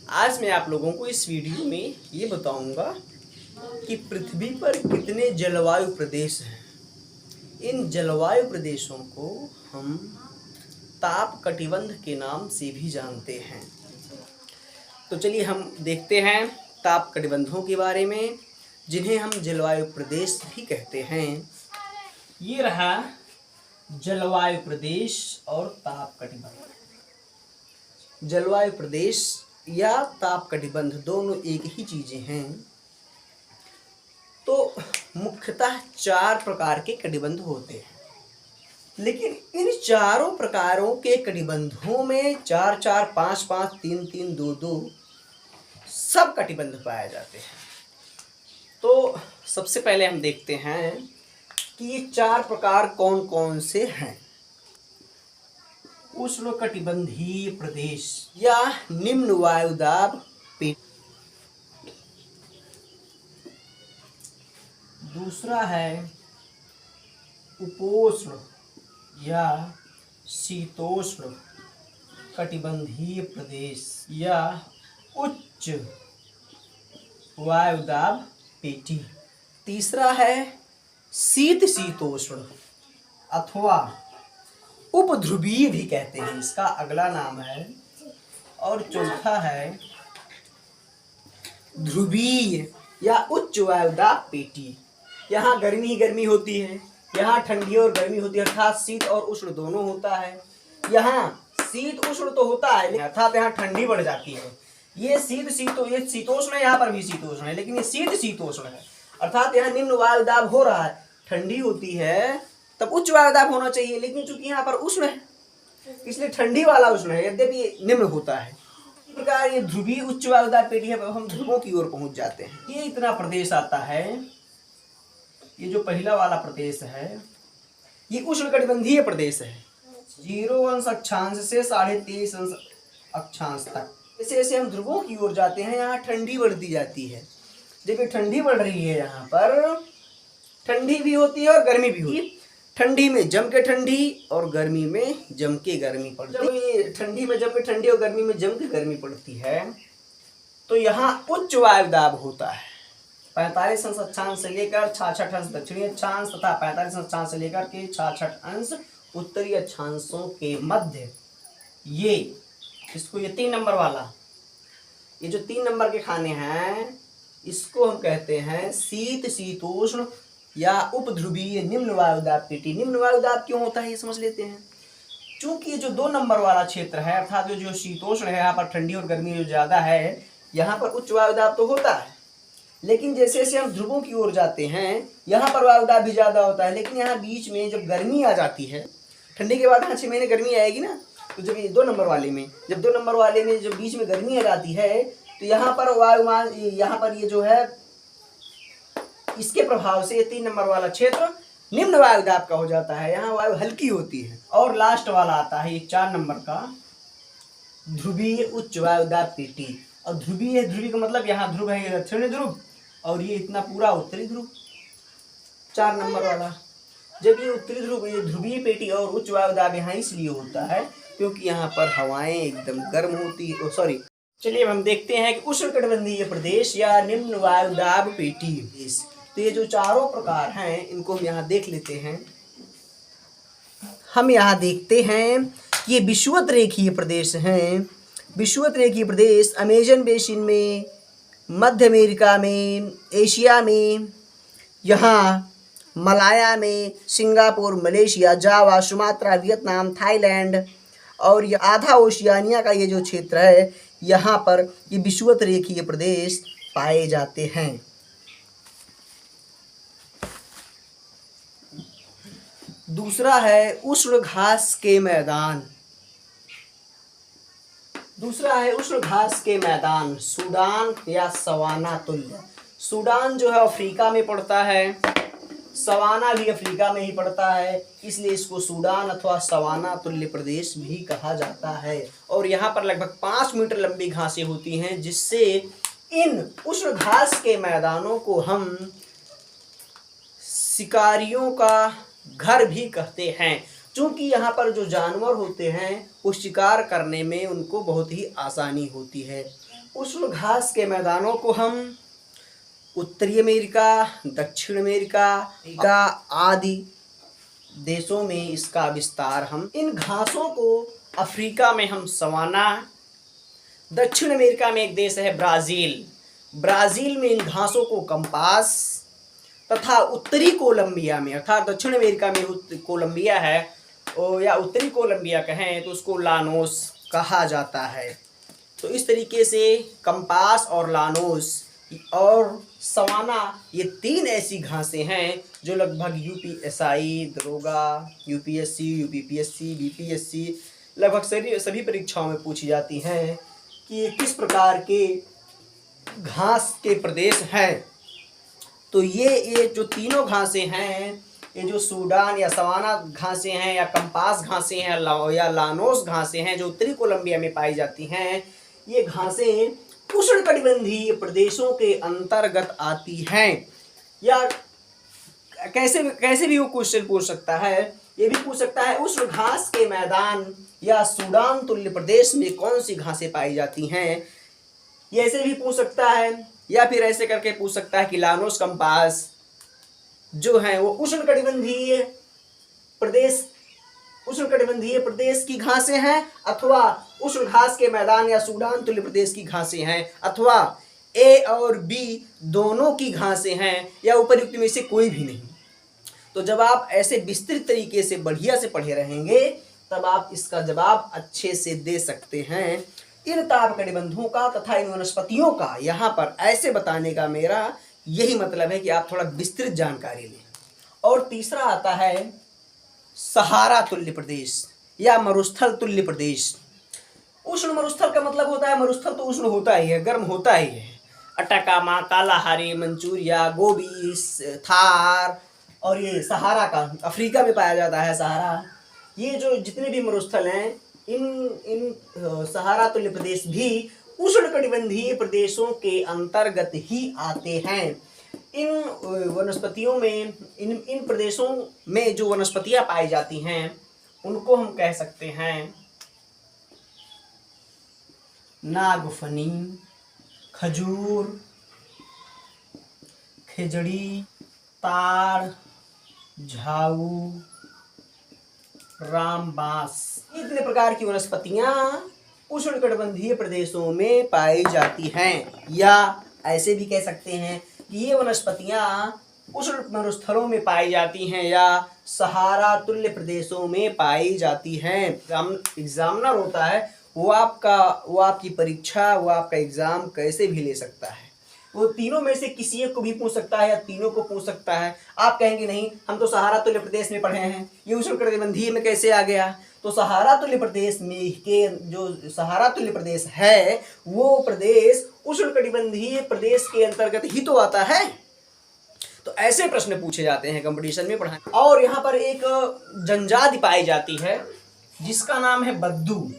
आज मैं आप लोगों को इस वीडियो में ये बताऊंगा कि पृथ्वी पर कितने जलवायु प्रदेश हैं। इन जलवायु प्रदेशों को हम ताप कटिबंध के नाम से भी जानते हैं। तो चलिए हम देखते हैं ताप कटिबंधों के बारे में, जिन्हें हम जलवायु प्रदेश भी कहते हैं। ये रहा जलवायु प्रदेश और ताप कटिबंध। जलवायु प्रदेश या ताप कटिबंध दोनों एक ही चीजें हैं। तो मुख्यतः 4 प्रकार के कटिबंध होते हैं, लेकिन इन चारों प्रकारों के कटिबंधों में 4-4, 5-5, 3-3, 2-2 सब कटिबंध पाए जाते हैं। तो सबसे पहले हम देखते हैं कि ये 4 प्रकार कौन कौन से हैं। उष्णकटिबंधीय प्रदेश या निम्न वायुदाब पेटी। दूसरा है उपोष्ण या शीतोष्ण कटिबंधीय प्रदेश या उच्च वायुदाब पेटी। तीसरा है शीतोष्ण अथवा उपध्रुवीय भी कहते हैं, इसका अगला नाम है। और चौथा है ध्रुवीय या उच्च वायुदाब पेटी। यहाँ गर्मी ही गर्मी होती है, यहाँ ठंडी और गर्मी होती है, अर्थात शीत और उष्ण दोनों होता है। यहाँ शीत उष्ण तो होता है, अर्थात यहाँ ठंडी बढ़ जाती है। ये शीतोष्ण है, यहाँ पर भी शीतोष्ण है, लेकिन ये शीतोष्ण है, अर्थात यहाँ निम्न वायुदाब हो रहा है। ठंडी होती है तब उच्च वायुदाब होना चाहिए, लेकिन चूंकि यहाँ पर उष्ण है इसलिए ठंडी वाला उष्ण है, यद्यपि निम्न होता है। इस प्रकार ये ध्रुवीय उच्च वायुदाब पेटी है। हम ध्रुवों की ओर पहुंच जाते हैं। ये इतना प्रदेश आता है। ये जो पहला वाला प्रदेश है ये उष्णकटिबंधीय प्रदेश है, 0 अंश अक्षांश से 23.5 अंश अक्षांश तक। जैसे जैसे हम ध्रुवों की ओर जाते हैं यहाँ ठंडी बढ़ती जाती है। जब ये ठंडी बढ़ रही है, यहाँ पर ठंडी भी होती है और गर्मी भी होती है। ठंडी में जम के ठंडी और गर्मी में जम के गर्मी पड़ती है। जब ये ठंडी में जम के ठंडी और गर्मी में जम के गर्मी पड़ती है तो यहाँ उच्च वायुदाब होता है। 45 अंश अक्षांश से लेकर 66 अंश दक्षिणी अक्षांश तथा 45 अंश अक्षांश से लेकर के 66 अंश उत्तरी अक्षांशों के मध्य ये इसको ये 3 नंबर वाला, ये जो 3 नंबर के खाने हैं इसको हम कहते हैं शीतोष्ण या उपध्रुवीय निम्न वायुदाब पेटी। निम्न वायुदाब क्यों होता है ये समझ लेते हैं। चूंकि ये जो 2 नंबर वाला क्षेत्र है, अर्थात जो शीतोष्ण है, यहाँ पर ठंडी और गर्मी जो ज्यादा है, यहाँ पर उच्च वायुदाब तो होता है, लेकिन जैसे जैसे हम ध्रुवों की ओर जाते हैं यहाँ पर वायुदाब भी ज्यादा होता है। लेकिन यहाँ बीच में जब गर्मी आ जाती है, ठंडी के बाद 6 महीने गर्मी आएगी ना, तो जब ये 2 नंबर वाले में जब बीच में गर्मी आ जाती है तो यहाँ पर वायुमान, यहाँ पर ये जो है इसके प्रभाव से ये 3 नंबर वाला क्षेत्र निम्न वायुदाब का हो जाता है। यहाँ वायु हल्की होती है। और लास्ट वाला आता है ये 4 नंबर का ध्रुवीय उच्च वायुदाब पेटी। और ध्रुवीय का मतलब यहाँ ध्रुव है, ये दक्षिणी ध्रुव और ये इतना पूरा उत्तरी ध्रुव, 4 नंबर वाला। जब ये उत्तरी ध्रुव, ये ध्रुवीय पेटी और उच्च वायुदाब यहाँ इसलिए होता है क्योंकि यहाँ पर हवाएं एकदम गर्म होती है। चलिए अब हम देखते हैं कि उष्णकटिबंधीय प्रदेश या निम्न वायुदाब पेटी। तो ये जो चारों प्रकार हैं इनको हम यहाँ देख लेते हैं। हम यहाँ देखते हैं कि ये विषुवत रेखीय प्रदेश हैं। विषुवत रेखीय प्रदेश अमेजन बेसिन में, मध्य अमेरिका में, एशिया में, यहाँ मलाया में, सिंगापुर, मलेशिया, जावा, सुमात्रा, वियतनाम, थाईलैंड और ये आधा ओशियानिया का ये जो क्षेत्र है, यहाँ पर ये विषुवत रेखीय प्रदेश पाए जाते हैं। दूसरा है उष्ण घास के मैदान। सूडान या सवाना तुल्य। सूडान जो है अफ्रीका में पड़ता है, सवाना भी अफ्रीका में ही पड़ता है, इसलिए इसको सूडान अथवा सवाना तुल्य प्रदेश भी कहा जाता है। और यहाँ पर लगभग 5 मीटर लंबी घासें होती हैं, जिससे इन उष्ण घास के मैदानों को हम शिकारियों का घर भी कहते हैं। क्योंकि यहाँ पर जो जानवर होते हैं वो शिकार करने में उनको बहुत ही आसानी होती है। उष्ण घास के मैदानों को हम उत्तरी अमेरिका, दक्षिण अमेरिका का आदि देशों में इसका विस्तार हम। इन घासों को अफ्रीका में हम सवाना, दक्षिण अमेरिका में एक देश है ब्राज़ील, ब्राज़ील में इन घासों को कंपास, तथा उत्तरी कोलंबिया में अर्थात दक्षिण अमेरिका में कोलंबिया है या उत्तरी कोलंबिया कहें तो उसको लानोस कहा जाता है। तो इस तरीके से कंपास और लानोस और सवाना ये 3 ऐसी घासें हैं जो लगभग यूपीएसआई, दरोगा, यूपीएससी, यूपीपीएससी, बीपीएससी लगभग सभी परीक्षाओं में पूछी जाती हैं कि ये किस प्रकार के घास के प्रदेश हैं। तो ये जो तीनों घासें हैं, ये जो सूडान या सवाना घासें हैं या कंपास घासें हैं या लानोस घासें हैं जो उत्तरी कोलंबिया में पाई जाती हैं, ये घासें उष्णकटिबंधीय प्रदेशों के अंतर्गत आती हैं। या कैसे भी वो क्वेश्चन पूछ सकता है, ये भी पूछ सकता है उष्ण घास के मैदान या सूडान तुल्य प्रदेश में कौन सी घासें पाई जाती हैं, ये ऐसे भी पूछ सकता है। या फिर ऐसे करके पूछ सकता है कि लानोस कंपास जो है वो उष्णकटिबंधीय प्रदेश की घासें हैं अथवा उष्ण घास के मैदान या सूडान तुल्य प्रदेश की घासें हैं अथवा ए और बी दोनों की घासें हैं या उपयुक्त में से कोई भी नहीं। तो जब आप ऐसे विस्तृत तरीके से बढ़िया से पढ़े रहेंगे तब आप इसका जवाब अच्छे से दे सकते हैं। इन ताप कटिबंधों का तथा इन वनस्पतियों का यहाँ पर ऐसे बताने का मेरा यही मतलब है कि आप थोड़ा विस्तृत जानकारी लें। और तीसरा आता है सहारा तुल्य प्रदेश या मरुस्थल तुल्य प्रदेश। उष्ण मरुस्थल का मतलब होता है, मरुस्थल तो उष्ण होता ही है, गर्म होता ही है। अटाकामा, कालाहारी, मंचूरिया, गोबी, थार और ये सहारा का अफ्रीका में पाया जाता है सहारा। ये जो जितने भी मरुस्थल हैं इन सहारा तुल्य प्रदेश भी उष्णकटिबंधीय प्रदेशों के अंतर्गत ही आते हैं। इन वनस्पतियों में इन प्रदेशों में जो वनस्पतियां पाई जाती हैं उनको हम कह सकते हैं नागफनी, खजूर, खिजड़ी, ताड़, झाऊ, रामबांस। इतने प्रकार की वनस्पतियां उष्णकटिबंधीय प्रदेशों में पाई जाती हैं। या ऐसे भी कह सकते हैं कि ये वनस्पतियां उष्ण मरुस्थलों में पाई जाती हैं या सहारा तुल्य प्रदेशों में पाई जाती हैं। एग्जामिनर होता है वो आपकी परीक्षा, वो आपका एग्जाम कैसे भी ले सकता है। वो तीनों में से किसी एक को भी पूछ सकता है या तीनों को पूछ सकता है। आप कहेंगे नहीं हम तो सहारा तुल्य प्रदेश में पढ़े हैं, ये उष्णकटिबंधीय में कैसे आ गया। तो सहारा तुल्य प्रदेश में के जो सहारा तुल्य प्रदेश है वो प्रदेश उष्णकटिबंधीय प्रदेश के अंतर्गत ही तो आता है। तो ऐसे प्रश्न पूछे जाते हैं कंपटीशन में पढ़ाने। और यहाँ पर एक जनजाति पाई जाती है जिसका नाम है बद्दू।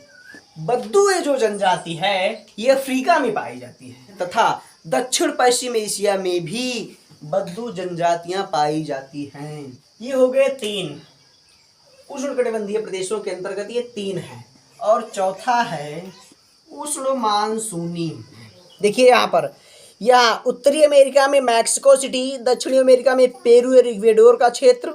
बद्दू ये जो जनजाति है ये अफ्रीका में पाई जाती है तथा दक्षिण पश्चिम एशिया में भी बद्दू जनजातियां पाई जाती हैं। ये हो गए 3 उष्णकटिबंधीय प्रदेशों के अंतर्गत, ये 3 है। और चौथा है उष्ण मानसूनी। देखिए यहाँ उत्तरी अमेरिका में मैक्सिको सिटी, दक्षिणी अमेरिका में पेरू और इक्वेडोर का क्षेत्र,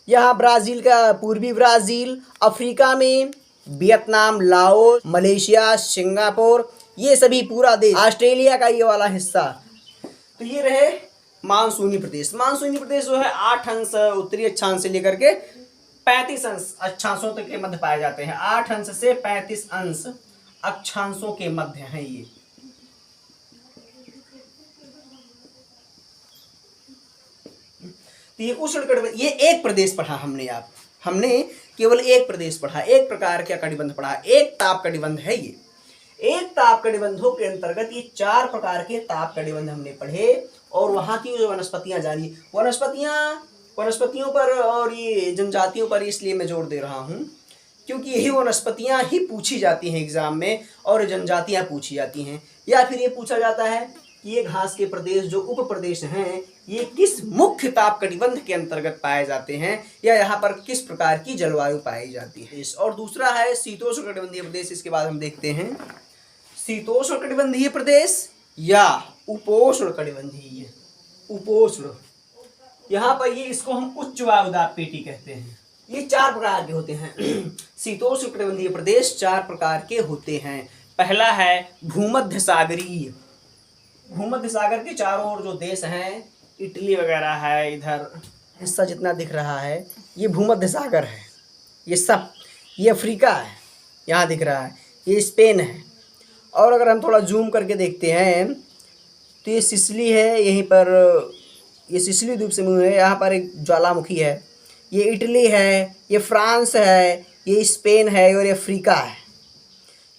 यहाँ ब्राज़ील का पूर्वी ब्राज़ील, अफ्रीका में वियतनाम, लाओस, मलेशिया, सिंगापुर, ये सभी पूरा देश, ऑस्ट्रेलिया का ये वाला हिस्सा। तो ये रहे मानसूनी प्रदेश। मानसूनी प्रदेश जो है 8 अंश उत्तरी अक्षांश से लेकर के 35 अंश अक्षांशों तक के मध्य पाए जाते हैं। 8 अंश से 35 अंश अक्षांशों के मध्य हैं ये। तो ये उष्णकटिबंध, ये एक प्रदेश पढ़ा हमने केवल एक प्रदेश पढ़ा, एक प्रकार का कटिबंध पढ़ा, एक ताप कटिबंध है ये। एक ताप कटिबंधों के अंतर्गत ये 4 प्रकार के ताप कटिबंध हमने पढ़े और वहां की जो वनस्पतियां जानी। वनस्पतियों पर और ये जनजातियों पर इसलिए मैं जोर दे रहा हूँ क्योंकि यही वनस्पतियां ही पूछी जाती हैं एग्जाम में और जनजातियां पूछी जाती हैं। या फिर ये पूछा जाता है कि ये घास के प्रदेश जो उप प्रदेश हैं ये किस मुख्य ताप कटिबंध के अंतर्गत पाए जाते हैं या यहाँ पर किस प्रकार की जलवायु पाई जाती है। और दूसरा है शीतोष्ण कटिबंधीय प्रदेश। इसके बाद हम देखते हैं शीतोष्ण कटिबंधीय प्रदेश या उपोष्ण कटिबंधीय। उपोष्ण, यहाँ पर ये इसको हम उच्च वायुदाब पेटी कहते हैं। ये 4 प्रकार के होते हैं। शीतोष्ण कटिबंधीय प्रदेश 4 प्रकार के होते हैं। पहला है भूमध्य सागरीय। भूमध्य सागर के चारों ओर जो देश हैं, इटली वगैरह है, इधर हिस्सा जितना दिख रहा है ये भूमध्य सागर है। ये सब, ये अफ्रीका है, यहाँ दिख रहा है, ये स्पेन है। और अगर हम थोड़ा जूम करके देखते हैं तो ये सिसिली है, यहीं पर ये सिसिली द्वीप समूह है, यहाँ पर एक ज्वालामुखी है। ये इटली है, ये फ्रांस है, ये स्पेन है और ये अफ्रीका है।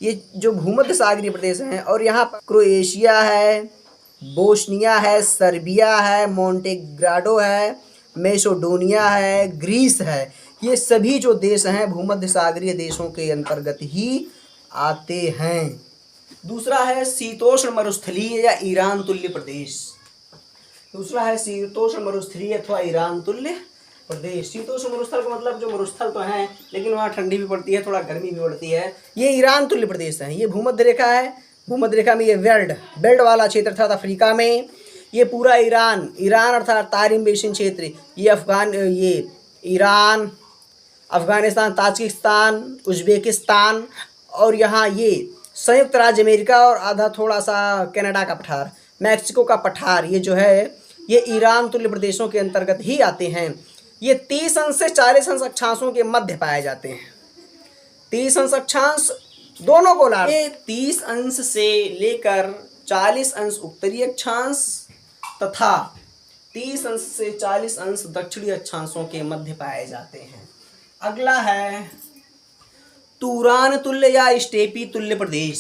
ये जो भूमध्य सागरीय प्रदेश हैं। और यहाँ पर क्रोएशिया है, बोस्निया है, सर्बिया है, मोंटेग्राडो है, मैसेडोनिया है, ग्रीस है। ये सभी जो देश हैं भूमध्य सागरीय देशों के अंतर्गत ही आते हैं। दूसरा है शीतोष्ण मरुस्थलीय या ईरान तुल्य प्रदेश। दूसरा है शीतोष्ण मरुस्थलीय अथवा ईरान तुल्य प्रदेश। शीतोष्ण मरुस्थल का मतलब जो मरुस्थल तो है लेकिन वहाँ ठंडी भी पड़ती है, थोड़ा गर्मी भी पड़ती है। ये ईरान तुल्य प्रदेश है। ये भूमध्य रेखा है, भूमध्य रेखा में ये बेल्ट वाला क्षेत्र अर्थात अफ्रीका में ये पूरा ईरान अर्थात तारिम बेसिन क्षेत्र, ये ईरान, अफगानिस्तान, ताजिकिस्तान, उज्बेकिस्तान और यहाँ ये संयुक्त राज्य अमेरिका और आधा थोड़ा सा कनाडा का पठार, मैक्सिको का पठार, ये जो है ये ईरान तुल्य प्रदेशों के अंतर्गत ही आते हैं। ये 30 अंश से 40 अंश अक्षांशों के मध्य पाए जाते हैं। 30 अंश अक्षांश दोनों गोलार्ध, 30 अंश से लेकर 40 अंश उत्तरी अक्षांश तथा 30 अंश से 40 अंश दक्षिणी अक्षांशों के मध्य पाए जाते हैं। अगला है तुरान तुल्य या स्टेपी तुल्य प्रदेश।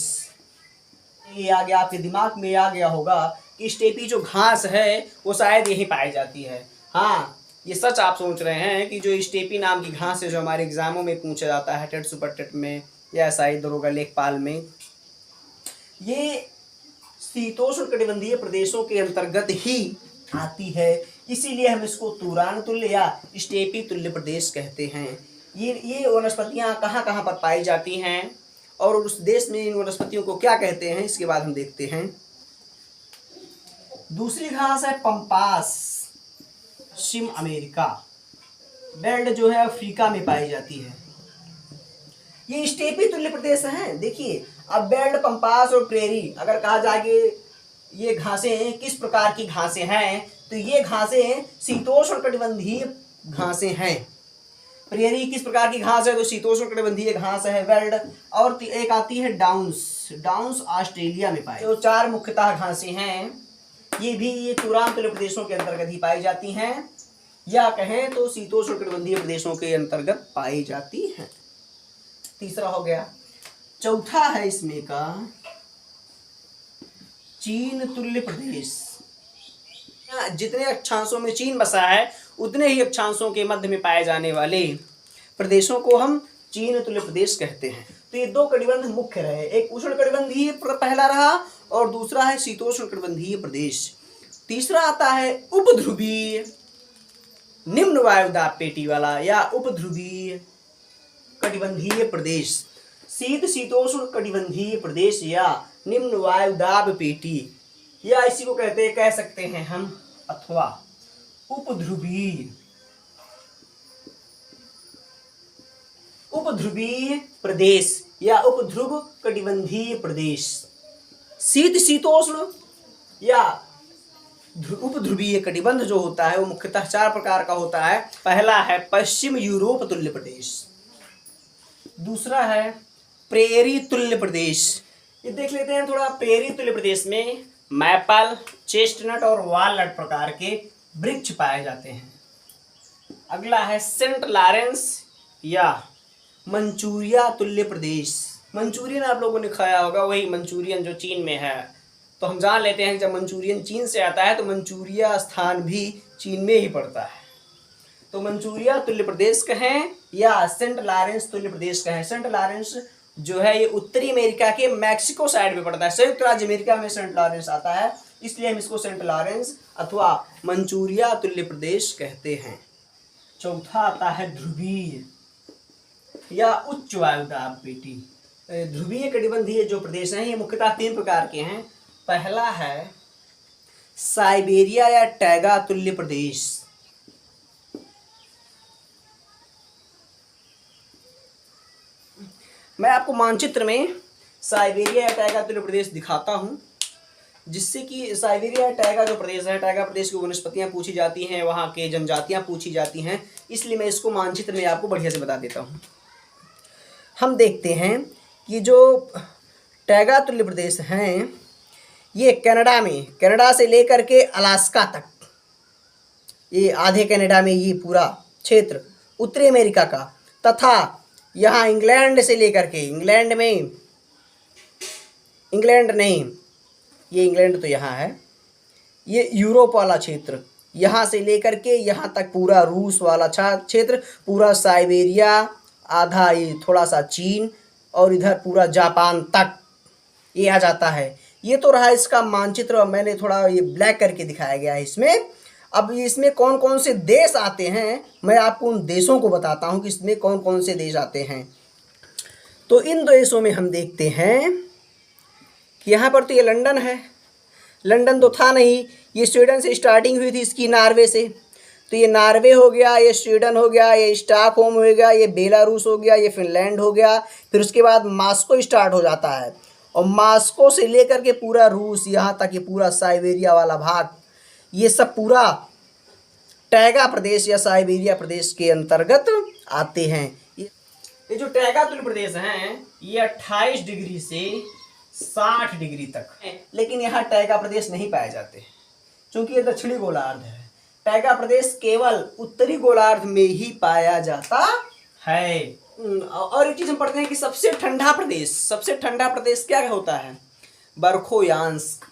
ये आ गया, आपके दिमाग में आ गया होगा कि स्टेपी जो घास है वो शायद यहीं पाई जाती है। हाँ, ये सच आप सोच रहे हैं कि जो स्टेपी नाम की घास है जो हमारे एग्जामों में पूछा जाता है, टेट सुपर टेट में या एसआई दरोगा लेखपाल में, ये शीतोष्ण कटिबंधीय प्रदेशों के अंतर्गत ही आती है। इसीलिए हम इसको तुरान तुल्य या स्टेपी तुल्य प्रदेश कहते हैं। ये वनस्पतियाँ कहाँ कहाँ पर पाई जाती हैं और उस देश में इन वनस्पतियों को क्या कहते हैं, इसके बाद हम देखते हैं। दूसरी घास है पंपास शिम अमेरिका। बेल्ट जो है अफ्रीका में पाई जाती है। ये स्टेपी तुल्य प्रदेश हैं। देखिए, अब बेल्ट, पंपास और प्रेरी अगर कहा जाए कि ये घासें किस प्रकार की घासें हैं, तो ये घासें शीतोष्ण कटिबंधीय घासें हैं। प्रेरी किस प्रकार की घास है, तो शीतोष्ण कटिबंधीय घास है बेल्ट। और एक आती है डाउन्स ऑस्ट्रेलिया में पाए। जो 4 मुख्यतः घासें हैं ये भी ये तुरान तुल्य प्रदेशों के अंतर्गत ही पाई जाती हैं, या कहें तो शीतोष्ण कटिबंधीय प्रदेशों के अंतर्गत पाई जाती हैं। तीसरा हो गया। चौथा है इसमें का चीन तुल्य प्रदेश। जितने अक्षांशों में चीन बसा है उतने ही अक्षांशों के मध्य में पाए जाने वाले प्रदेशों को हम चीन तुल्य प्रदेश कहते हैं। तो ये 2 कटिबंध मुख्य रहे, एक उष्ण कटिबंधीय पहला रहा और दूसरा है शीतोष्ण कटिबंधीय प्रदेश। तीसरा आता है उपध्रुवीय निम्न वायुदाब पेटी वाला या उपध्रुवीय कटिबंधीय प्रदेश। शीतोष्ण कटिबंधीय प्रदेश या निम्न वायुदाब पेटी, या इसी को कह सकते हैं हम, अथवा उपध्रुवीय प्रदेश या उपध्रुव कटिबंधीय प्रदेश। शीतोष्ण या उपध्रुवीय कटिबंध जो होता है वो मुख्यतः 4 प्रकार का होता है। पहला है पश्चिम यूरोप तुल्य प्रदेश, दूसरा है प्रेरी तुल्य प्रदेश। ये देख लेते हैं थोड़ा। प्रेरी तुल्य प्रदेश में मैपल, चेस्टनट और वॉलनट प्रकार के वृक्ष पाए जाते हैं। अगला है सेंट लॉरेंस या मंचूरिया तुल्य प्रदेश। मंचूरियन आप लोगों ने खाया होगा, वही मंचूरियन जो चीन में है। तो हम जान लेते हैं जब मंचूरियन चीन से आता है तो मंचूरिया स्थान भी चीन में ही पड़ता है। तो मंचूरिया तुल्य प्रदेश कहें या सेंट लॉरेंस तुल्य प्रदेश कहें। सेंट लॉरेंस जो है ये उत्तरी अमेरिका के मैक्सिको साइड में पड़ता है। संयुक्त राज्य अमेरिका में सेंट लॉरेंस आता है, इसलिए हम इसको सेंट लॉरेंस अथवा मंचूरिया तुल्य प्रदेश कहते हैं। चौथा आता है ध्रुवीय या उच्च वायुदाब पेटी। ध्रुवीय कटिबंधीय जो प्रदेश हैं ये मुख्यतः 3 प्रकार के हैं। पहला है साइबेरिया या टैगा तुल्य प्रदेश। मैं आपको मानचित्र में साइबेरिया या टैगा तुल्य प्रदेश दिखाता हूं, जिससे कि साइबेरिया टैगा जो प्रदेश है, टैगा प्रदेश की वनस्पतियां पूछी जाती हैं, वहाँ के जनजातियां पूछी जाती हैं, इसलिए मैं इसको मानचित्र में आपको बढ़िया से बता देता हूँ। हम देखते हैं कि जो टैगा तुल्य प्रदेश हैं ये कनाडा से लेकर के अलास्का तक, ये आधे कनाडा में ये पूरा क्षेत्र उत्तरी अमेरिका का, तथा यहाँ इंग्लैंड से लेकर के, इंग्लैंड नहीं, ये इंग्लैंड तो यहाँ है, ये यूरोप वाला क्षेत्र, यहाँ से लेकर के यहाँ तक पूरा रूस वाला क्षेत्र, पूरा साइबेरिया, आधा ये थोड़ा सा चीन और इधर पूरा जापान तक ये आ जाता है। ये तो रहा इसका मानचित्र, मैंने थोड़ा ये ब्लैक करके दिखाया गया है इसमें। अब इसमें कौन कौन से देश आते हैं मैं आपको उन देशों को बताता हूँ कि इसमें कौन कौन से देश आते हैं। तो इन देशों में हम देखते हैं कि यहाँ पर तो ये लंदन है, लंदन तो था नहीं, ये स्वीडन से स्टार्टिंग हुई थी इसकी, नॉर्वे से, तो ये नॉर्वे हो गया, ये स्वीडन हो गया, ये स्टॉकहोम हो गया, ये बेलारूस हो गया, ये फिनलैंड हो गया, फिर उसके बाद मॉस्को स्टार्ट हो जाता है, और मॉस्को से लेकर के पूरा रूस यहाँ तक ये पूरा साइबेरिया वाला भाग, ये सब पूरा टैगा प्रदेश या साइबेरिया प्रदेश के अंतर्गत आते हैं। ये जो टैगा तुल्य प्रदेश हैं ये 28 डिग्री से 60 डिग्री तक है, लेकिन यहाँ टैगा प्रदेश नहीं पाए जाते क्योंकि ये दक्षिणी गोलार्ध है। टैगा प्रदेश केवल उत्तरी गोलार्ध में ही पाया जाता है। और एक चीज हम पढ़ते हैं कि सबसे ठंडा प्रदेश क्या होता है? बर्खोयांस्क।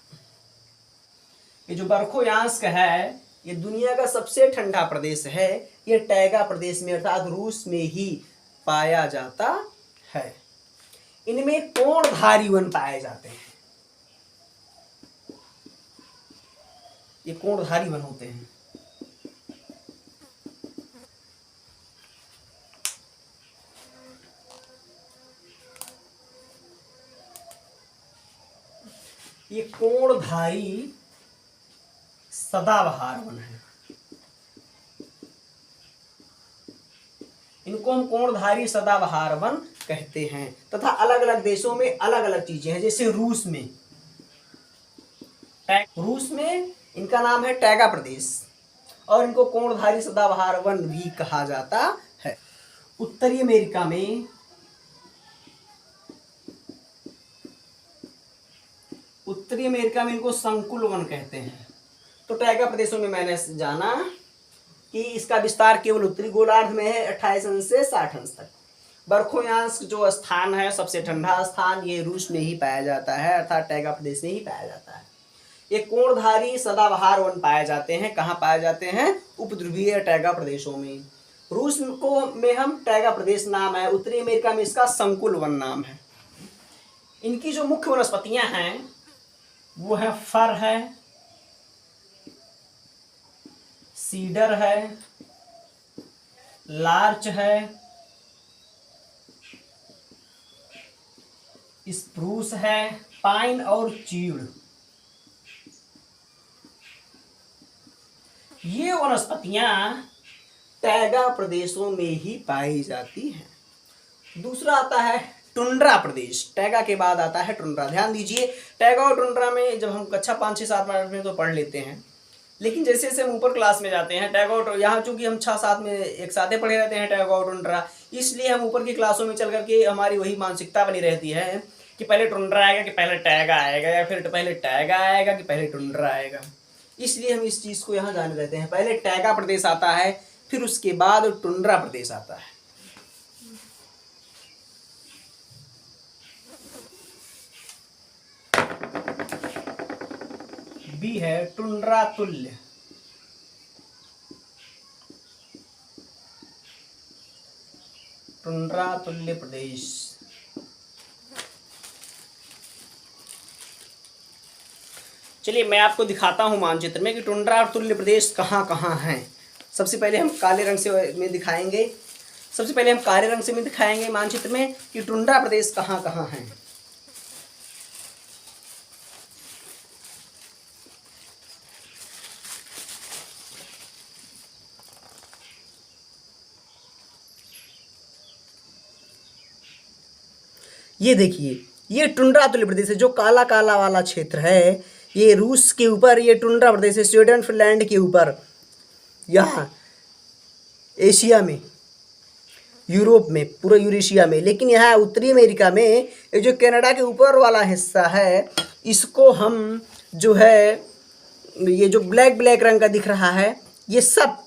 ये जो बर्खोयांस्क है ये दुनिया का सबसे ठंडा प्रदेश है। ये टैगा प्रदेश में अर्थात रूस में ही पाया जाता है। इनमें कोणधारी वन पाए जाते हैं, ये कोणधारी वन होते हैं। ये कोणधारी सदाबहार वन है, इनको हम कोणधारी सदाबहार वन कहते हैं। तथा अलग अलग देशों में अलग अलग चीजें हैं। जैसे रूस में इनका नाम है टैगा प्रदेश और इनको कोणधारी सदाबहार वन भी कहा जाता है। उत्तरी अमेरिका में इनको संकुल वन कहते हैं। तो टैगा प्रदेशों में मैंने जाना कि इसका विस्तार केवल उत्तरी गोलार्ध में है 28 अंश से 60 अंश तक। बर्खोयांस्क जो स्थान है सबसे ठंडा स्थान, ये रूस में ही पाया जाता है अर्थात टैगा प्रदेश में ही पाया जाता है। ये कोणधारी सदाबहार वन पाए जाते हैं। कहाँ पाए जाते हैं? उपध्रुवीय टैगा प्रदेशों में। रूस में हम टैगा प्रदेश नाम है, उत्तरी अमेरिका में इसका संकुल वन नाम है। इनकी जो मुख्य वनस्पतियां हैं वो है फर है, सीडर है, लार्च है, स्प्रूस है, पाइन और चीड़। ये वनस्पतियां टैगा प्रदेशों में ही पाई जाती हैं। दूसरा आता है टुंड्रा प्रदेश। टैगा के बाद आता है टुंड्रा। ध्यान दीजिए, टैगा और टुंड्रा में जब हम कक्षा 5, 6, 7 में तो पढ़ लेते हैं, लेकिन जैसे जैसे हम ऊपर क्लास में जाते हैं टैगा और यहाँ चूंकि हम 6, 7 में एक साथ ही पढ़े रहते हैं टैगा और टुंड्रा, इसलिए हम ऊपर की क्लासों में चल करके हमारी वही मानसिकता बनी रहती है कि पहले टुंड्रा आएगा कि पहले टैगा आएगा, या फिर पहले टैगा आएगा कि पहले टुंड्रा आएगा। इसलिए हम इस चीज़ को यहाँ जाने रहते हैं। पहले टैगा प्रदेश आता है, फिर उसके बाद टुंड्रा प्रदेश आता है। बी है टुंड्रा तुल्य। टुंड्रा तुल्य प्रदेश। चलिए मैं आपको दिखाता हूं मानचित्र में कि टुंड्रा और तुल्य प्रदेश कहाँ कहाँ हैं। सबसे पहले हम काले रंग से में दिखाएंगे सबसे पहले हम काले रंग से में दिखाएंगे मानचित्र में कि टुंड्रा प्रदेश कहाँ कहाँ हैं। ये देखिए, ये टुंड्रा तुल्य प्रदेश है। जो काला काला वाला क्षेत्र है ये रूस के ऊपर, ये टुंड्रा प्रदेश है। स्वीडन फिनलैंड के ऊपर, यहाँ एशिया में, यूरोप में, पूरा यूरेशिया में। लेकिन यहाँ उत्तरी अमेरिका में ये जो कनाडा के ऊपर वाला हिस्सा है, इसको हम जो है, ये जो ब्लैक ब्लैक रंग का दिख रहा है, ये सब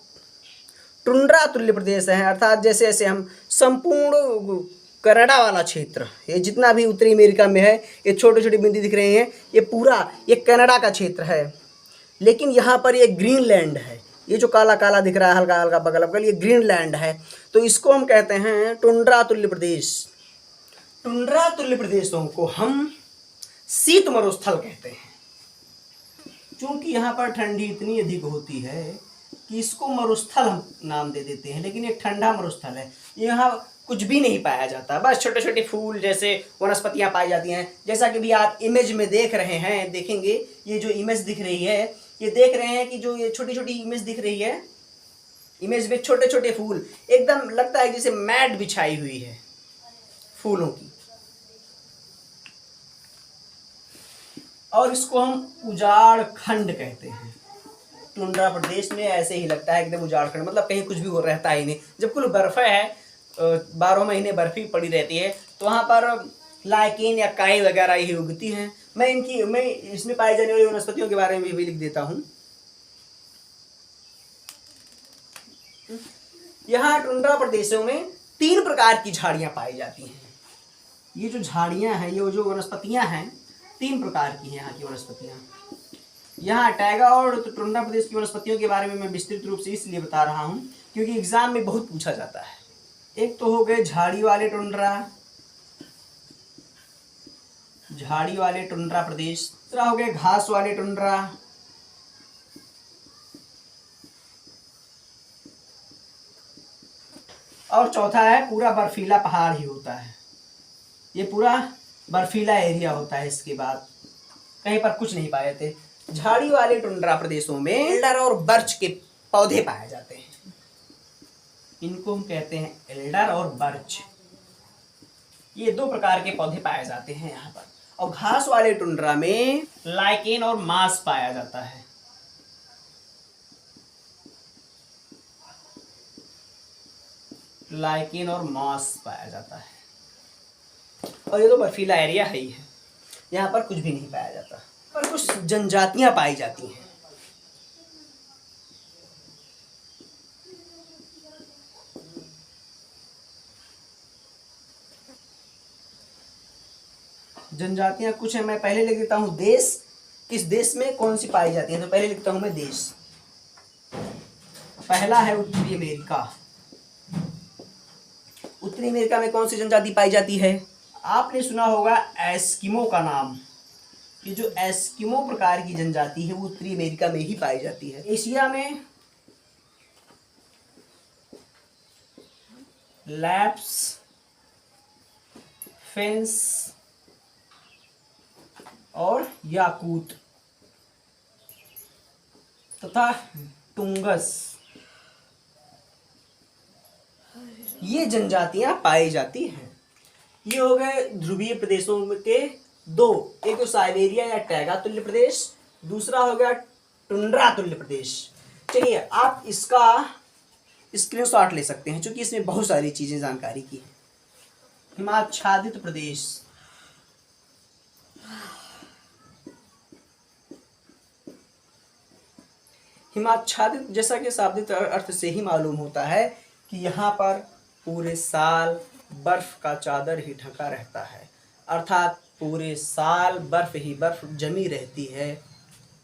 टुंड्रा तुल्य प्रदेश है। अर्थात जैसे जैसे हम संपूर्ण कनाडा वाला क्षेत्र, ये जितना भी उत्तरी अमेरिका में है, ये छोटे छोटे बिंदु दिख रहे हैं, ये पूरा ये कनाडा का क्षेत्र है। लेकिन यहाँ पर ये ग्रीनलैंड है, ये जो काला काला दिख रहा है हल्का हल्का बगल बगल, ये ग्रीनलैंड है। तो इसको हम कहते हैं टुंड्रा तुल्य प्रदेश। टुंड्रा तुल्य प्रदेशों को हम शीत मरुस्थल कहते हैं, क्योंकि यहाँ पर ठंडी इतनी अधिक होती है कि इसको मरुस्थल हम नाम दे देते हैं। लेकिन ये ठंडा मरुस्थल है, यहाँ कुछ भी नहीं पाया जाता, बस छोटे छोटे फूल जैसे वनस्पतियाँ पाई जाती हैं। जैसा कि भी आप इमेज में देख रहे हैं, देखेंगे ये जो इमेज दिख रही है, ये देख रहे हैं कि जो ये छोटी छोटी इमेज दिख रही है, इमेज में छोटे छोटे फूल, एकदम लगता है जैसे मैट बिछाई हुई है फूलों की। और इसको हम उजाड़ खंड कहते हैं। टुंड्रा प्रदेश में ऐसे ही लगता है एकदम उजाड़ खंड, मतलब कहीं कुछ भी हो रहता ही नहीं। जब कुल बर्फ है, 12 महीने बर्फ ही पड़ी रहती है, तो वहाँ पर लाइकेन या काई वगैरह ही उगती हैं। मैं इसमें पाई जाने वाली वनस्पतियों के बारे में भी लिख देता हूँ। यहाँ टुंड्रा प्रदेशों में 3 प्रकार की झाड़ियाँ पाई जाती हैं। ये जो झाड़ियाँ हैं, ये जो वनस्पतियाँ हैं, 3 प्रकार की हैं यहाँ की वनस्पतियाँ। यहाँ टैगा और टुंड्रा प्रदेश की वनस्पतियों के बारे में मैं विस्तृत रूप से इसलिए बता रहा हूँ क्योंकि एग्जाम में बहुत पूछा जाता है। एक तो हो गए झाड़ी वाले टुंड्रा, झाड़ी वाले टुंड्रा प्रदेश। दूसरा हो गए घास वाले टुंड्रा, और चौथा है पूरा बर्फीला पहाड़ ही होता है। ये पूरा बर्फीला एरिया होता है, इसके बाद कहीं पर कुछ नहीं पाए जाते। झाड़ी वाले टुंड्रा प्रदेशों में एल्डर और बर्च के पौधे पाए जाते हैं। इनको हम कहते हैं एल्डर और बर्च। ये 2 प्रकार के पौधे पाए जाते हैं यहाँ पर। और घास वाले टुंड्रा में लाइकेन और मांस पाया जाता है। लाइकेन और मांस पाया जाता है। और ये तो बर्फीला एरिया है ही है, यहाँ पर कुछ भी नहीं पाया जाता। पर कुछ जनजातियां पाई जाती हैं। जनजातियां कुछ है, मैं पहले लिख देता हूं देश, किस देश में कौन सी पाई जाती है। तो पहले लिखता हूं मैं देश। पहला है उत्तरी अमेरिका। उत्तरी अमेरिका में कौन सी जनजाति पाई जाती है? आपने सुना होगा एस्किमो का नाम। ये जो एस्किमो प्रकार की जनजाति है वो उत्तरी अमेरिका में ही पाई जाती है। एशिया में लैप्स, फेंस और याकूत तथा टुंगस, ये जनजातियां पाई जाती हैं। ये हो गए ध्रुवीय प्रदेशों के 2, एक तो साइबेरिया या टैगा तुल्य प्रदेश, दूसरा हो गया टुंड्रा तुल्य प्रदेश। चलिए आप इसका स्क्रीनशॉट ले सकते हैं क्योंकि इसमें बहुत सारी चीजें जानकारी की है। हिमाच्छादित प्रदेश, हिमाच्छादित जैसा कि शाब्दिक अर्थ से ही मालूम होता है कि यहाँ पर पूरे साल बर्फ का चादर ही ढका रहता है, अर्थात पूरे साल बर्फ ही बर्फ जमी रहती है।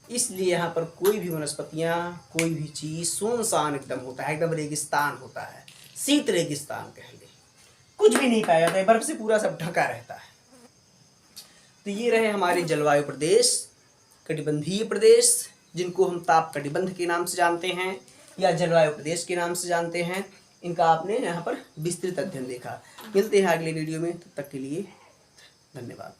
इसलिए यहाँ पर कोई भी वनस्पतियाँ, कोई भी चीज़ सुनसान एकदम होता है, एकदम रेगिस्तान होता है, शीत रेगिस्तान कह ले, कुछ भी नहीं पाया जाता है, बर्फ से पूरा सब ढका रहता है। तो ये रहे हमारे जलवायु प्रदेश, कटिबंधीय प्रदेश, जिनको हम ताप कटिबंध के नाम से जानते हैं या जलवायु प्रदेश के नाम से जानते हैं। इनका आपने यहाँ पर विस्तृत अध्ययन देखा। मिलते हैं अगले वीडियो में, तब तक के लिए धन्यवाद।